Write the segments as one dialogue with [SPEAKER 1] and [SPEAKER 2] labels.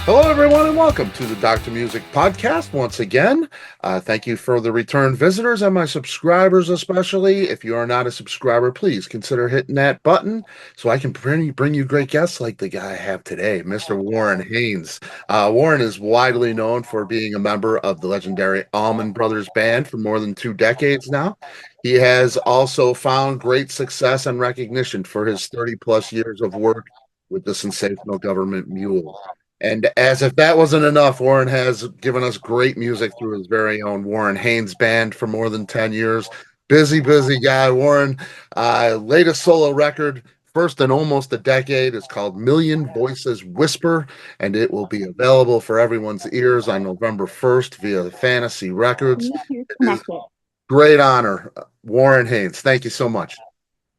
[SPEAKER 1] Hello, everyone, and welcome to the Dr. Music Podcast once again. Thank you for the return visitors and my subscribers, especially. If you are not a subscriber, please consider hitting that button so I can bring you great guests like the guy I have today, Mr. Warren Haynes. Warren is widely known for being a member of the legendary Allman Brothers Band for more than 2 decades now. He has also found great success and recognition for his 30 plus years of work with the sensational Gov't Mule. And as if that wasn't enough, Warren has given us great music through his very own Warren Haynes Band for more than 10 years. Busy guy. Warren, latest solo record, first in almost a decade, is called Million Voices Whisper, and it will be available for everyone's ears on November 1st via Fantasy Records.
[SPEAKER 2] Bluetooth
[SPEAKER 1] It is
[SPEAKER 2] connected.
[SPEAKER 1] great honor. Warren Haynes, thank you so much.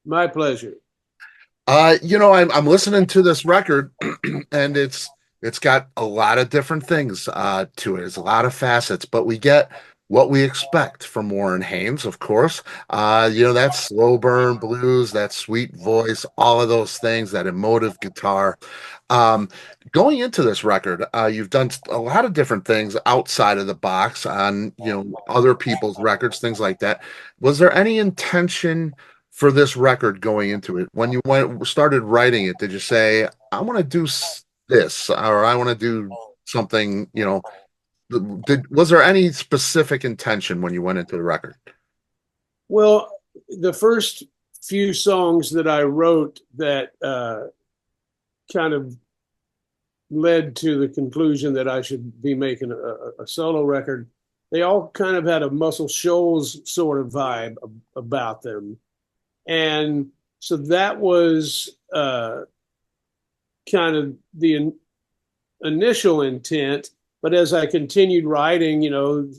[SPEAKER 3] My pleasure.
[SPEAKER 1] I'm listening to this record, and it's got a lot of different things to it. There's a lot of facets, but we get what we expect from Warren Haynes, of course. That slow burn blues, that sweet voice, all of those things, that emotive guitar. Um, Going into this record, you've done a lot of different things outside of the box on, other people's records, things like that. Was there any intention for this record going into it? When you started writing it, did you say, I want to do this, or I want to do something, was there any specific intention when you went into the record?
[SPEAKER 3] Well, the first few songs that I wrote that kind of led to the conclusion that I should be making a solo record, they all kind of had a Muscle Shoals sort of vibe about them. And so that was kind of the initial intent. But as I continued writing,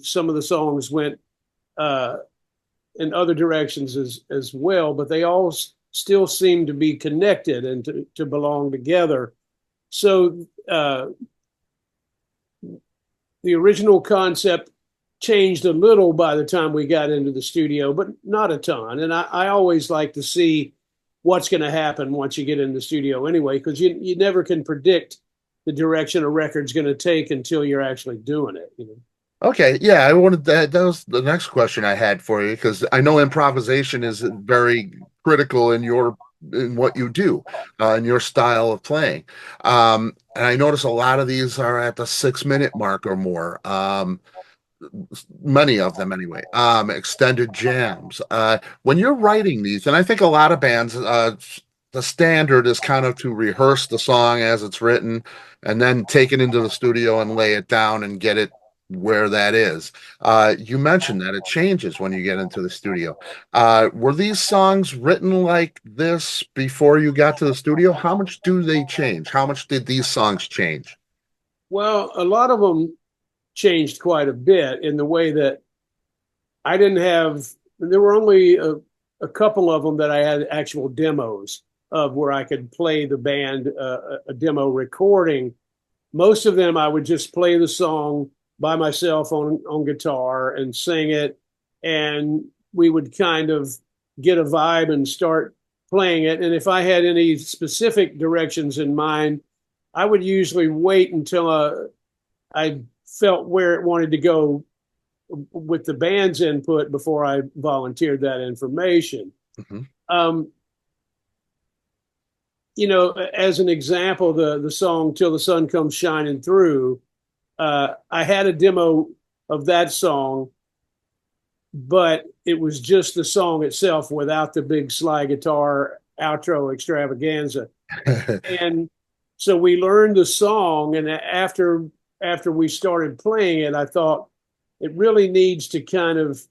[SPEAKER 3] some of the songs went in other directions as well, but they all still seem to be connected and to belong together. So the original concept changed a little by the time we got into the studio, but not a ton. And I always like to see what's going to happen once you get in the studio anyway, because you never can predict the direction a record's going to take until you're actually doing it.
[SPEAKER 1] Okay, yeah, I wanted that was the next question I had for you, because I know improvisation is very critical in what you do, in your style of playing. And I notice a lot of these are at the 6 minute mark or more. Many of them anyway. Extended jams. When you're writing these, and I think a lot of bands, the standard is kind of to rehearse the song as it's written and then take it into the studio and lay it down and get it where that is. You mentioned that it changes when you get into the studio. Were these songs written like this before you got to the studio? How much do they change? How much did these songs change?
[SPEAKER 3] Well, a lot of them changed quite a bit in the way that I didn't have, there were only a couple of them that I had actual demos of where I could play the band a demo recording. Most of them I would just play the song by myself on guitar and sing it, and we would kind of get a vibe and start playing it. And if I had any specific directions in mind, I would usually wait until I felt where it wanted to go with the band's input before I volunteered that information.
[SPEAKER 1] Mm-hmm.
[SPEAKER 3] As an example, the song "Till the Sun Comes Shining Through," I had a demo of that song, but it was just the song itself without the big slide guitar outro extravaganza. And so we learned the song, and after we started playing it, I thought it really needs to kind of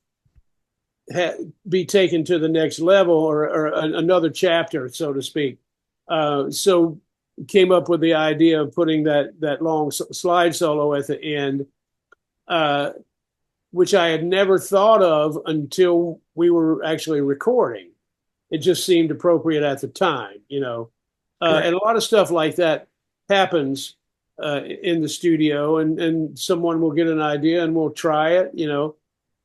[SPEAKER 3] be taken to the next level or another chapter, so to speak. So came up with the idea of putting that long slide solo at the end, which I had never thought of until we were actually recording. It just seemed appropriate at the time, and a lot of stuff like that happens in the studio, and someone will get an idea and we'll try it,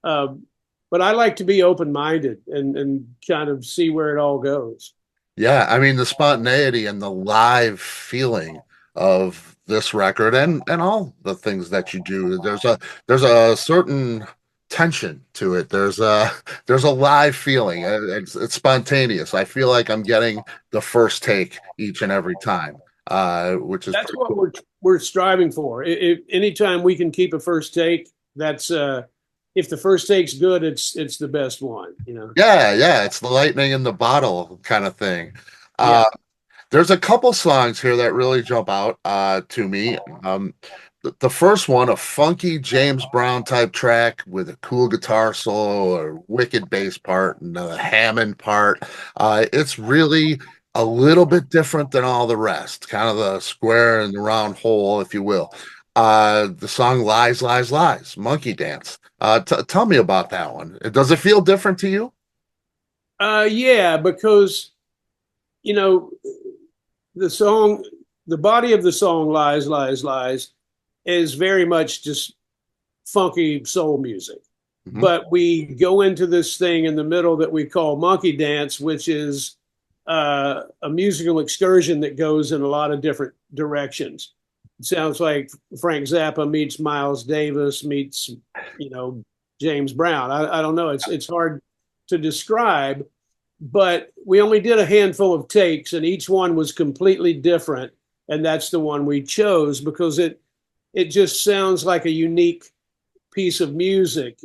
[SPEAKER 3] but I like to be open-minded and kind of see where it all goes.
[SPEAKER 1] Yeah, I mean the spontaneity and the live feeling of this record and all the things that you do. There's a certain tension to it. There's a live feeling. It's spontaneous. I feel like I'm getting the first take each and every time, which is
[SPEAKER 3] That's
[SPEAKER 1] pretty
[SPEAKER 3] what
[SPEAKER 1] cool.
[SPEAKER 3] we're striving for. Anytime we can keep a first take, that's if the first take's good, it's the best one.
[SPEAKER 1] Yeah, yeah, it's the lightning in the bottle kind of thing.
[SPEAKER 3] Yeah.
[SPEAKER 1] Uh, There's a couple songs here that really jump out to me. The first one, a funky James Brown type track with a cool guitar solo, a wicked bass part, and a Hammond part. It's really a little bit different than all the rest, kind of the square and the round hole, if you will. The song Lies, Lies, Lies, Monkey Dance. Tell me about that one. Does it feel different to you?
[SPEAKER 3] Yeah, because you know the song, the body of the song "Lies, Lies, Lies" is very much just funky soul music.
[SPEAKER 1] Hmm.
[SPEAKER 3] But we go into this thing in the middle that we call monkey dance, which is a musical excursion that goes in a lot of different directions. It sounds like Frank Zappa meets Miles Davis meets, you know, James Brown. I don't know. It's hard to describe, but we only did a handful of takes, and each one was completely different. And that's the one we chose because it just sounds like a unique piece of music,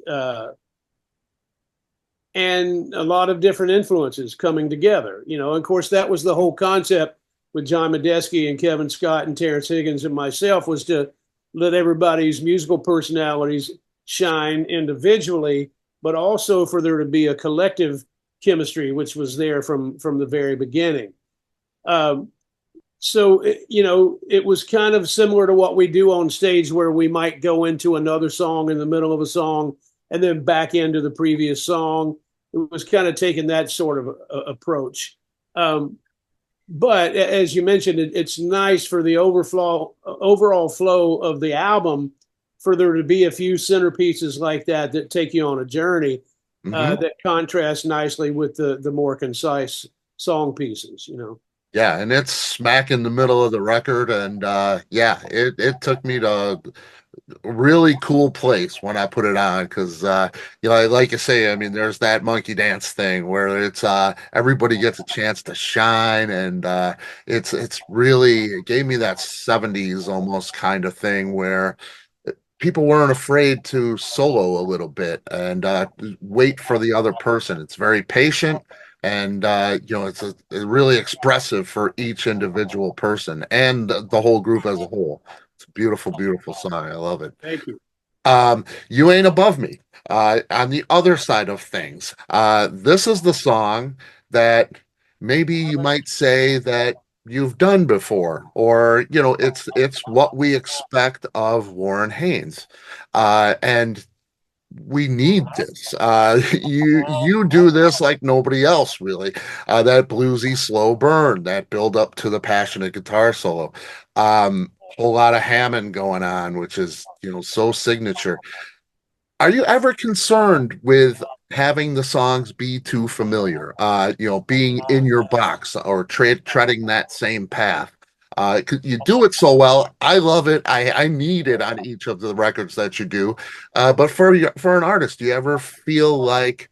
[SPEAKER 3] and a lot of different influences coming together. Of course, that was the whole concept with John Medeski and Kevin Scott and Terrence Higgins and myself, was to let everybody's musical personalities shine individually, but also for there to be a collective chemistry, which was there from the very beginning. Um, so it was kind of similar to what we do on stage, where we might go into another song in the middle of a song and then back into the previous song. It was kind of taking that sort of approach. But as you mentioned, it's nice for the overall flow of the album for there to be a few centerpieces like that take you on a journey,
[SPEAKER 1] Hmm.
[SPEAKER 3] that contrast nicely with the more concise song pieces.
[SPEAKER 1] Yeah, and it's smack in the middle of the record, and yeah, it took me to a really cool place when I put it on because like you say, I mean, there's that monkey dance thing where it's everybody gets a chance to shine, and it's really it gave me that 70s almost kind of thing where people weren't afraid to solo a little bit and wait for the other person. It's very patient and it's really expressive for each individual person and the whole group as a whole. It's a beautiful, beautiful song. I love it.
[SPEAKER 3] Thank you.
[SPEAKER 1] You Ain't Above Me. On the other side of things, this is the song that maybe you might say that you've done before, or it's what we expect of Warren Haynes, and we need this. You do this like nobody else, really. That bluesy slow burn, that build up to the passionate guitar solo. Whole lot of Hammond going on, which is so signature. Are you ever concerned with having the songs be too familiar? Being in your box or treading that same path. 'Cause you do it so well. I love it. I need it on each of the records that you do. But for an artist, do you ever feel like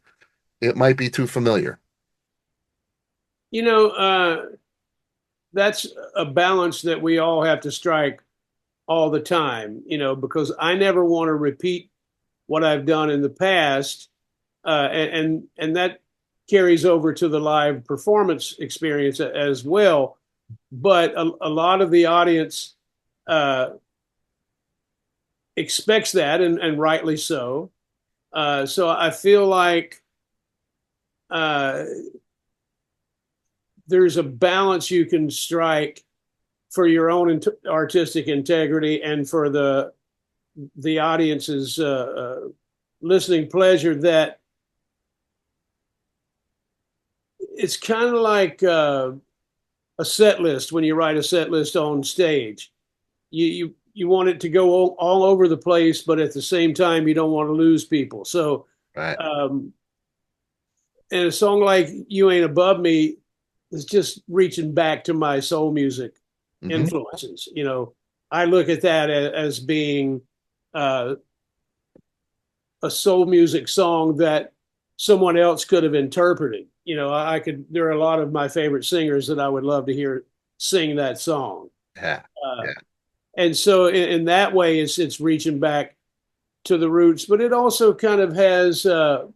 [SPEAKER 1] it might be too familiar?
[SPEAKER 3] You know, that's a balance that we all have to strike all the time, because I never want to repeat what I've done in the past, and that carries over to the live performance experience as well. But a lot of the audience uh, expects that, and rightly so. So I feel like uh, there's a balance you can strike for your own artistic integrity and for the audience's listening pleasure, that it's kind of like a set list. When you write a set list on stage, you want it to go all over the place, but at the same time you don't want to lose people. So
[SPEAKER 1] Right.
[SPEAKER 3] um, and a song like "You Ain't Above Me" is just reaching back to my soul music
[SPEAKER 1] Hmm.
[SPEAKER 3] influences. I look at that as being uh, a soul music song that someone else could have interpreted. You know, I could. There are a lot of my favorite singers that I would love to hear sing that song.
[SPEAKER 1] Yeah.
[SPEAKER 3] Uh,
[SPEAKER 1] Yeah.
[SPEAKER 3] and so, in that way, it's reaching back to the roots, but it also kind of has a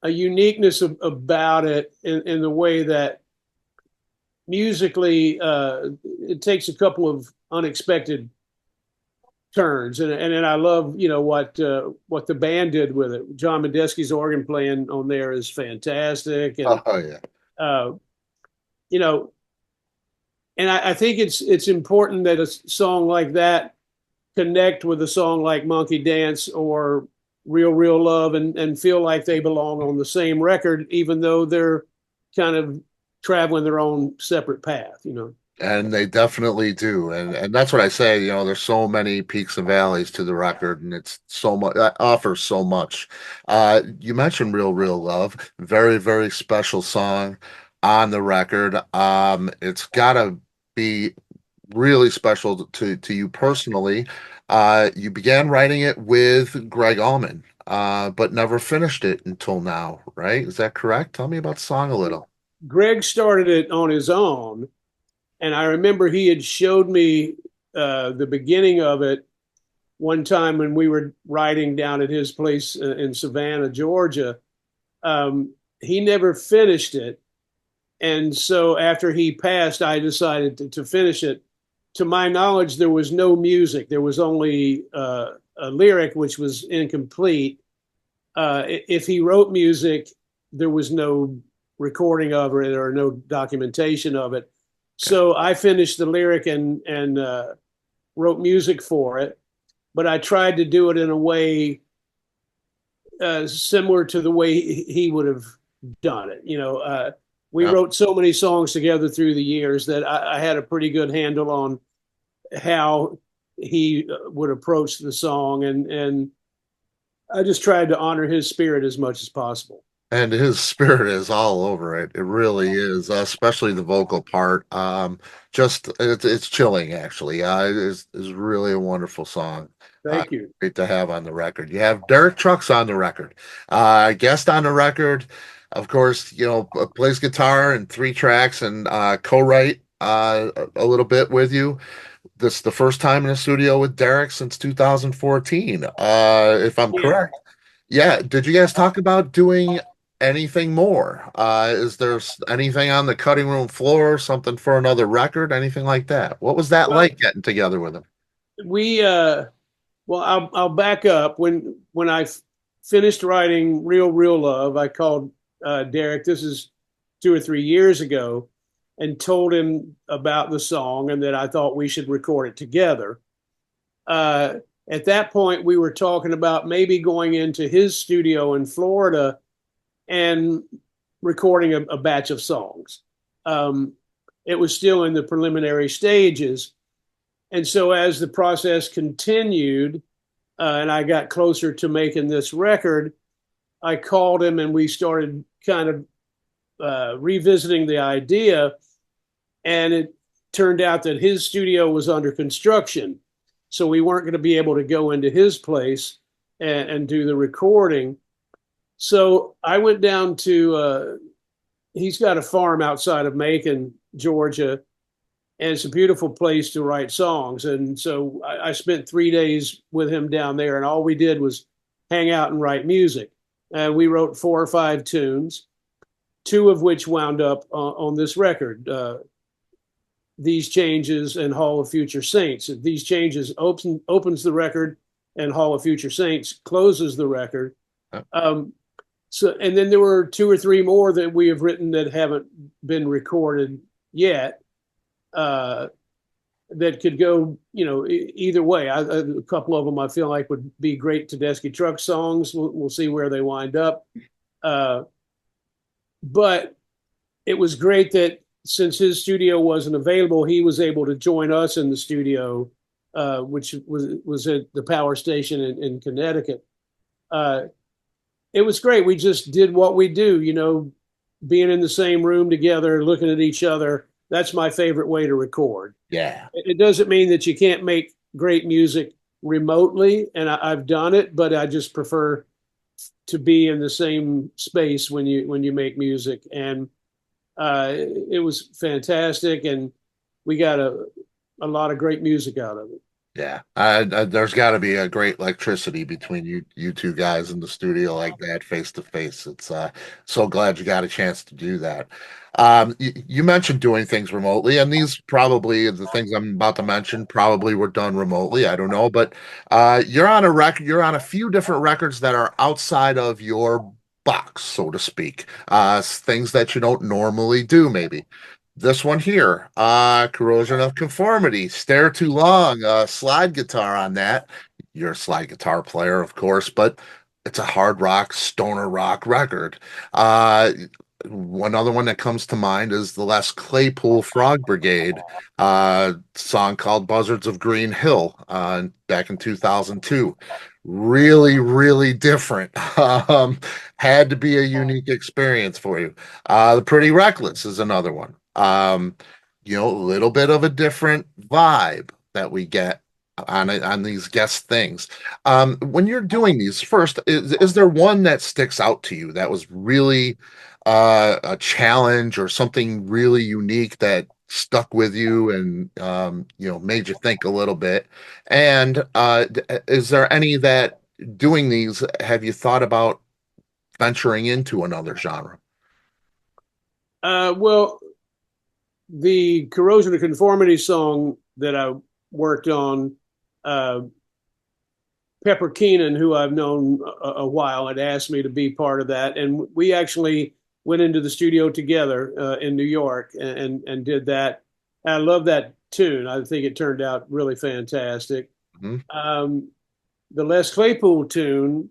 [SPEAKER 3] uniqueness about it in the way that musically it takes a couple of unexpected turns, and I love what the band did with it. John Medeski's organ playing on there is fantastic, and
[SPEAKER 1] Oh yeah.
[SPEAKER 3] uh, you know, and I think it's important that a song like that connect with a song like Monkey Dance or Real Love and feel like they belong on the same record, even though they're kind of traveling their own separate path, you know.
[SPEAKER 1] And they definitely do. And that's what I say, there's so many peaks and valleys to the record, and it's so much that offers so much. You mentioned Real Love, very, very special song on the record. It's gotta be really special to you personally. You began writing it with Gregg Allman, but never finished it until now, right? Is that correct? Tell me about the song a little.
[SPEAKER 3] Gregg started it on his own, and I remember he had showed me the beginning of it one time when we were riding down at his place in Savannah, Georgia. He never finished it, and so after he passed, I decided to finish it. To my knowledge, there was no music. There was only a lyric, which was incomplete. If he wrote music, there was no recording of it or no documentation of it.
[SPEAKER 1] Okay.
[SPEAKER 3] So I finished the lyric and wrote music for it, but I tried to do it in a way similar to the way he would have done it. We
[SPEAKER 1] Yeah.
[SPEAKER 3] wrote so many songs together through the years that I had a pretty good handle on how he would approach the song, and I just tried to honor his spirit as much as possible.
[SPEAKER 1] And his spirit is all over it. It really is, especially the vocal part. Just it's chilling actually. It's really a wonderful song.
[SPEAKER 3] Thank you.
[SPEAKER 1] Great to have on the record. You have Derek Trucks on the record, guest on the record. Of course, plays guitar in three tracks and co-write a little bit with you. This is the first time in the studio with Derek since 2014, if I'm
[SPEAKER 3] Yeah.
[SPEAKER 1] correct. Yeah. Did you guys talk about doing anything more? Is there anything on the cutting room floor, something for another record, anything like that? What was that
[SPEAKER 3] Well,
[SPEAKER 1] like getting together with him?
[SPEAKER 3] we well, I'll back up. When I finished writing Real Love, I called Derek. This is 2 or 3 years ago, and told him about the song and that I thought we should record it together. Uh, at that point, we were talking about maybe going into his studio in Florida and recording a batch of songs. Um, it was still in the preliminary stages. And so as the process continued and I got closer to making this record, I called him and we started kind of revisiting the idea. And it turned out that his studio was under construction. So we weren't going to be able to go into his place and do the recording. So I went down to, he's got a farm outside of Macon, Georgia, and it's a beautiful place to write songs. And so I spent 3 days with him down there, and all we did was hang out and write music. And we wrote 4 or 5 tunes, two of which wound up on this record. These Changes and Hall of Future Saints. These Changes opens the record, and Hall of Future Saints closes the record. And then there were 2 or 3 more that we have written that haven't been recorded yet. That could go, either way. A couple of them I feel like would be great Tedeschi Truck songs. We'll see where they wind up. But it was great that since his studio wasn't available, he was able to join us in the studio, which was at the power station in Connecticut. It was great. We just did what we do, being in the same room together, looking at each other that's my favorite way to record.
[SPEAKER 1] Yeah.
[SPEAKER 3] It doesn't mean that you can't make great music remotely, and I've done it, but I just prefer to be in the same space when you make music. And it was fantastic, and we got a lot of great music out of it.
[SPEAKER 1] Yeah, there's got to be a great electricity between you two guys in the studio like that, face to face. It's so glad you got a chance to do that. You mentioned doing things remotely, and these probably the things I'm about to mention probably were done remotely. I don't know, but you're on a record. You're on a few different records that are outside of your box, so to speak. Things that you don't normally do, maybe. This one here, Corrosion of Conformity, Stare Too Long, slide guitar on that. You're a slide guitar player, of course, but it's a hard rock, stoner rock record. Uh, One other one that comes to mind is the Les Claypool Frog Brigade, song called Buzzards of Green Hill, back in 2002. Really, really different. Had to be a unique experience for you. The Pretty Reckless is another one. A little bit of a different vibe that we get on these guest things. When you're doing these, first, is there one that sticks out to you that was really a challenge or something really unique that stuck with you and made you think a little bit? And is there any that doing these have you thought about venturing into another genre?
[SPEAKER 3] Well, the Corrosion of Conformity song that I worked on, uh, Pepper Keenan, who I've known a while, had asked me to be part of that, and we actually went into the studio together in New York and did that. I love that tune. I think it turned out really fantastic.
[SPEAKER 1] Mhm.
[SPEAKER 3] Um, the Les Claypool tune,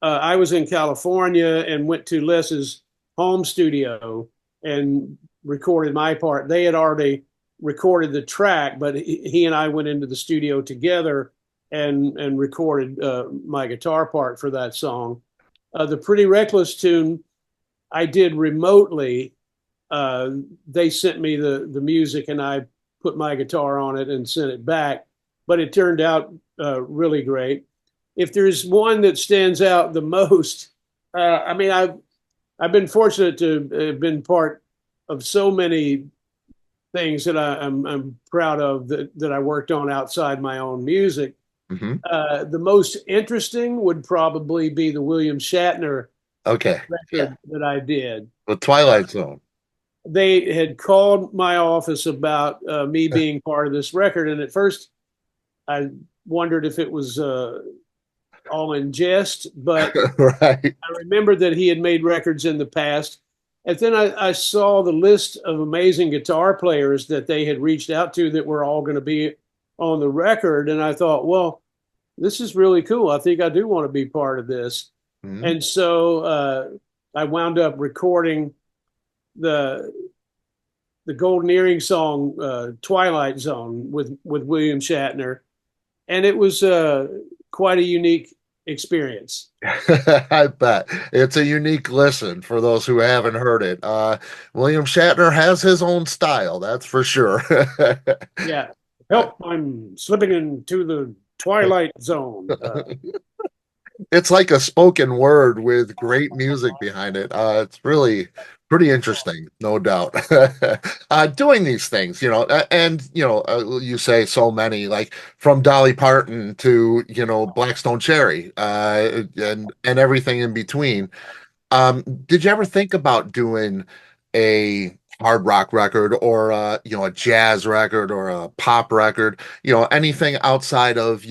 [SPEAKER 3] I was in California and went to Les's home studio and recorded my part. They had already recorded the track, but he and I went into the studio together and recorded my guitar part for that song. The Pretty Reckless tune I did remotely. Uh, they sent me the music and I put my guitar on it and sent it back, but it turned out really great. If there's one that stands out the most, I mean, I've been fortunate to have been part of so many things that I'm proud of that I worked on outside my own music.
[SPEAKER 1] Hmm.
[SPEAKER 3] The most interesting would probably be the William Shatner
[SPEAKER 1] Okay. Yeah.
[SPEAKER 3] record that I did.
[SPEAKER 1] The Twilight Zone.
[SPEAKER 3] They had called my office about me being part of this record, and at first I wondered if it was all in jest, but
[SPEAKER 1] Right.
[SPEAKER 3] I remembered that he had made records in the past. And then I saw the list of amazing guitar players that they had reached out to that were all going to be on the record. And I thought, well, this is really cool. I think I do want to be part of this.
[SPEAKER 1] Mhm.
[SPEAKER 3] And so I wound up recording the the Golden Earring song "Twilight Zone" with William Shatner, and it was quite a unique experience.
[SPEAKER 1] I bet it's a unique listen for those who haven't heard it. William Shatner has his own style, that's for sure.
[SPEAKER 3] Yeah, help! I'm slipping into the twilight zone.
[SPEAKER 1] It's like a spoken word with great music behind it. It's really pretty interesting, no doubt. Doing these things, and you say so many, like from Dolly Parton to Blackstone Cherry, and everything in between. Did you ever think about doing a hard rock record or a jazz record or a pop record? Anything outside of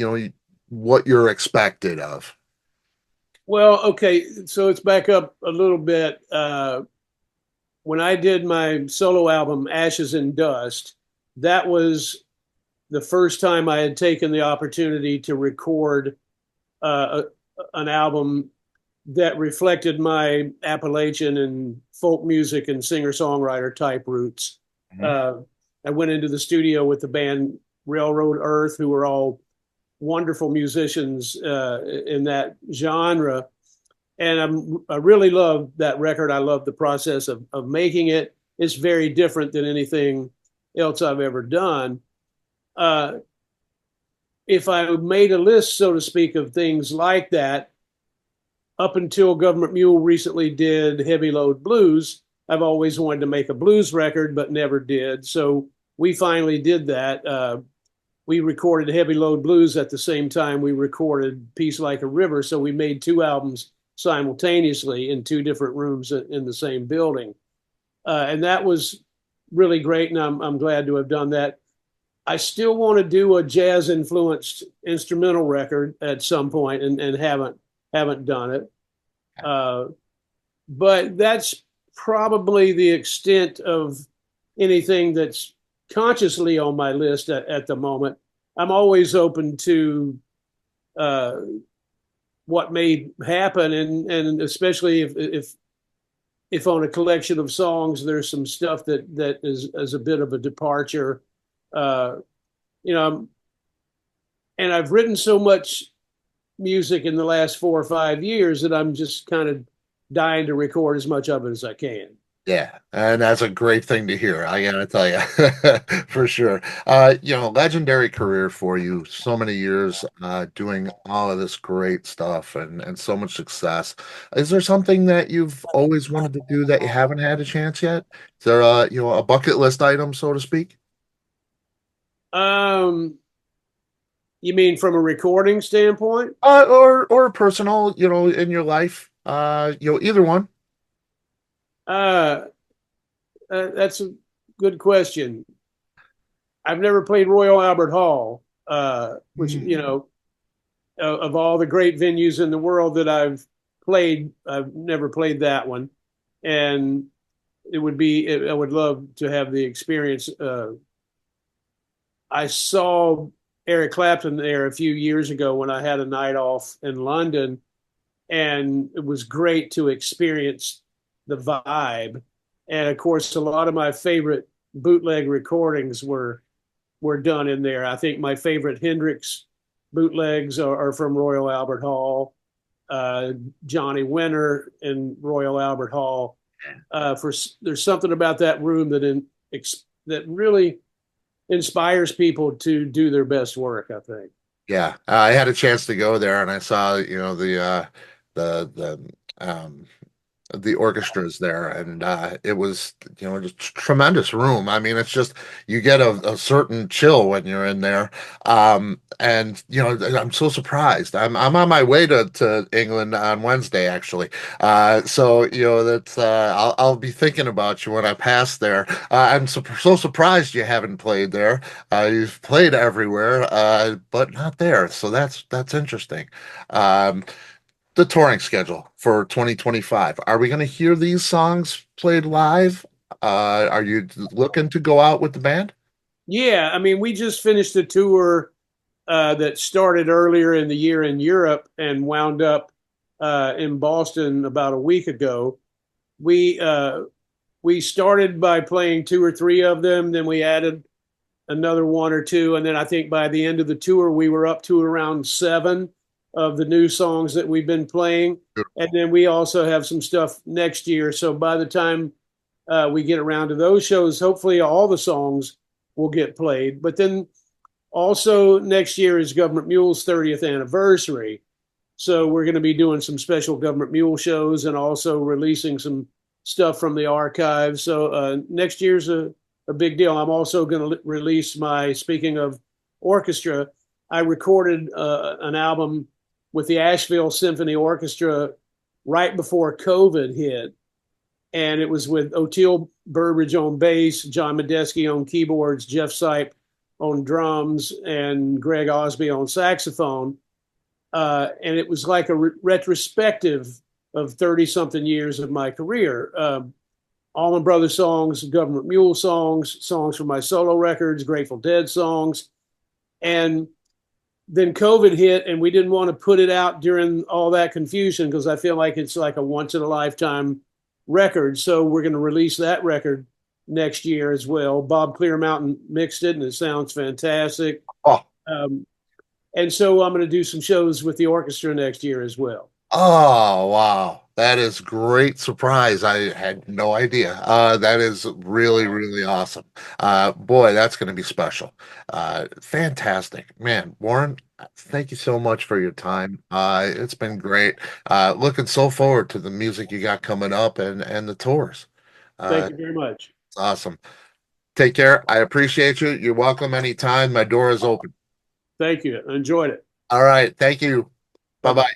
[SPEAKER 1] what you're expected of?
[SPEAKER 3] Well, okay, so let's back up a little bit. When I did my solo album, Ashes and Dust, that was the first time I had taken the opportunity to record an album that reflected my Appalachian and folk music and singer songwriter type roots.
[SPEAKER 1] Mhm.
[SPEAKER 3] Uh, I went into the studio with the band Railroad Earth, who were all wonderful musicians in that genre. And I really love that record. I love the process of making it. it's very different than anything else I've ever done. Uh, if I made a list, so to speak, of things like that, up until Gov't Mule recently did Heavy Load Blues, I've always wanted to make a blues record, but never did. So we finally did that. We recorded Heavy Load Blues at the same time we recorded Peace Like a River. So we made two albums simultaneously in two different rooms in the same building. And that was really great. And I'm glad to have done that. I still want to do a jazz influenced instrumental record at some point and haven't done it. Uh, but that's probably the extent of anything that's consciously on my list at the moment. I'm always open to uh, what may happen, and especially if on a collection of songs there's some stuff that is a bit of a departure. Uh, you know, and I've written so much music in the last 4 or 5 years that I'm just kind of dying to record as much of it as I can.
[SPEAKER 1] Yeah, and that's a great thing to hear. I gotta tell you, for sure. Legendary career for you. So many years doing all of this great stuff and so much success. Is there something that you've always wanted to do that you haven't had a chance yet? Is there a bucket list item, so to speak?
[SPEAKER 3] Um, you mean from a recording standpoint?
[SPEAKER 1] Or personal, in your life. Either one.
[SPEAKER 3] Uh, that's a good question. I've never played Royal Albert Hall, which
[SPEAKER 1] Hmm.
[SPEAKER 3] of all the great venues in the world that I've played, I've never played that one, and I would love to have the experience. I saw Eric Clapton there a few years ago when I had a night off in London, and it was great to experience the vibe. And of course, a lot of my favorite bootleg recordings were done in there. I think my favorite Hendrix bootlegs are from Royal Albert Hall, uh, Johnny Winter in Royal Albert Hall. For There's something about that room that really inspires people to do their best work, I think.
[SPEAKER 1] Yeah, I had a chance to go there, and I saw, the the orchestras there, and it was, just tremendous room. I mean, it's just you get a certain chill when you're in there. And I'm so surprised. I'm on my way to England on Wednesday, actually. So that's I'll be thinking about you when I pass there. I'm so surprised you haven't played there. You've played everywhere, but not there. So that's interesting. Um, the touring schedule for 2025. Are we going to hear these songs played live? Are you looking to go out with the band?
[SPEAKER 3] Yeah, I mean, we just finished a tour that started earlier in the year in Europe and wound up in Boston about a week ago. We uh, we started by playing two or three of them, then we added another one or two, and then I think by the end of the tour we were up to around seven of the new songs that we've been playing, and then we also have some stuff next year. So by the time we get around to those shows, hopefully all the songs will get played. But then also next year is Gov't Mule's 30th anniversary. So we're going to be doing some special Gov't Mule shows and also releasing some stuff from the archives. So next year's a big deal. I'm also going to release speaking of orchestra, I recorded an album with the Asheville Symphony Orchestra right before COVID hit. And it was with Oteil Burbridge on bass, John Medeski on keyboards, Jeff Sipe on drums, and Greg Osby on saxophone. And it was like a retrospective of 30 something years of my career. Allman Brothers songs, Gov't Mule songs, songs from my solo records, Grateful Dead songs. And then COVID hit, and we didn't want to put it out during all that confusion because I feel like it's like a once in a lifetime record. So we're going to release that record next year as well. Bob Clearmountain mixed it, and it sounds fantastic.
[SPEAKER 1] Oh,
[SPEAKER 3] Um, and so I'm going to do some shows with the orchestra next year as well.
[SPEAKER 1] oh, wow. That is great surprise. I had no idea. That is really, really awesome. Boy, that's going to be special. Fantastic. Man, Warren, thank you so much for your time. It's been great. Looking so forward to the music you got coming up and the tours.
[SPEAKER 3] Thank
[SPEAKER 1] Uh,
[SPEAKER 3] you very much.
[SPEAKER 1] it's awesome. Take care. I appreciate you. You're welcome anytime. My door is open.
[SPEAKER 3] Thank you. I enjoyed it.
[SPEAKER 1] All right. Thank you.
[SPEAKER 3] Bye
[SPEAKER 1] Bye
[SPEAKER 3] bye.
[SPEAKER 1] bye.